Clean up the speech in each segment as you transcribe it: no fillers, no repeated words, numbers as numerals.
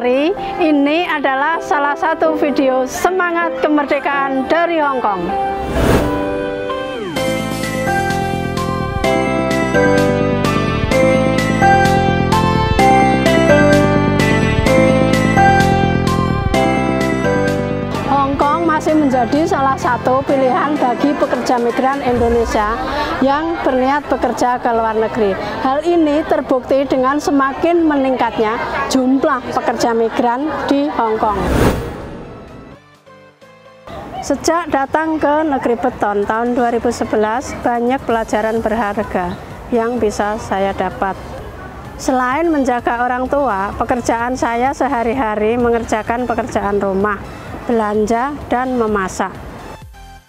Lestari. Ini adalah salah satu video semangat kemerdekaan dari Hong Kong. Hong Kong masih menjadi salah satu pilihan bagi pekerja migran Indonesia yang berniat bekerja ke luar negeri. Hal ini terbukti dengan semakin meningkatnya jumlah pekerja migran di Hong Kong. Sejak datang ke negeri beton tahun 2011, banyak pelajaran berharga yang bisa saya dapat. Selain menjaga orang tua, pekerjaan saya sehari-hari mengerjakan pekerjaan rumah, belanja, dan memasak.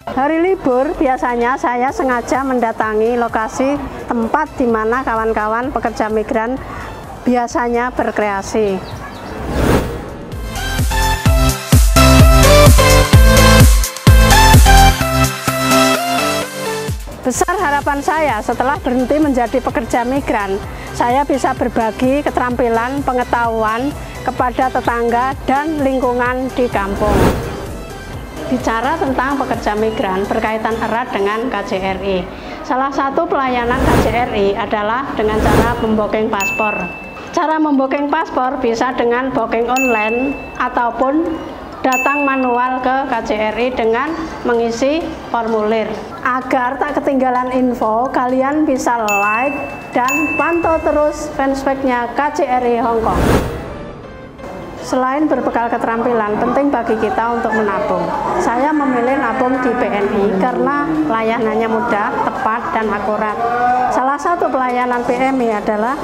Hari libur biasanya saya sengaja mendatangi lokasi tempat di mana kawan-kawan pekerja migran biasanya berkreasi. Besar harapan saya setelah berhenti menjadi pekerja migran, saya bisa berbagi keterampilan, pengetahuan kepada tetangga dan lingkungan di kampung. Bicara tentang pekerja migran berkaitan erat dengan KJRI. Salah satu pelayanan KJRI adalah dengan cara membooking paspor. Cara membooking paspor bisa dengan booking online ataupun datang manual ke KJRI dengan mengisi formulir. Agar tak ketinggalan info, kalian bisa like dan pantau terus fanspage-nya KJRI Hong Kong. Selain berbekal keterampilan, penting bagi kita untuk menabung. Saya memilih nabung di BNI karena pelayanannya mudah, tepat, dan akurat. Salah satu pelayanan BNI adalah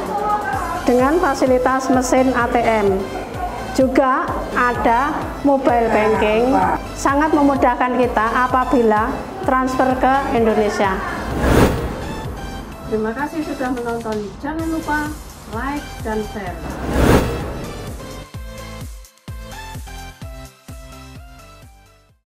dengan fasilitas mesin ATM. Juga ada mobile banking, sangat memudahkan kita apabila transfer ke Indonesia. Terima kasih sudah menonton. Jangan lupa like dan share.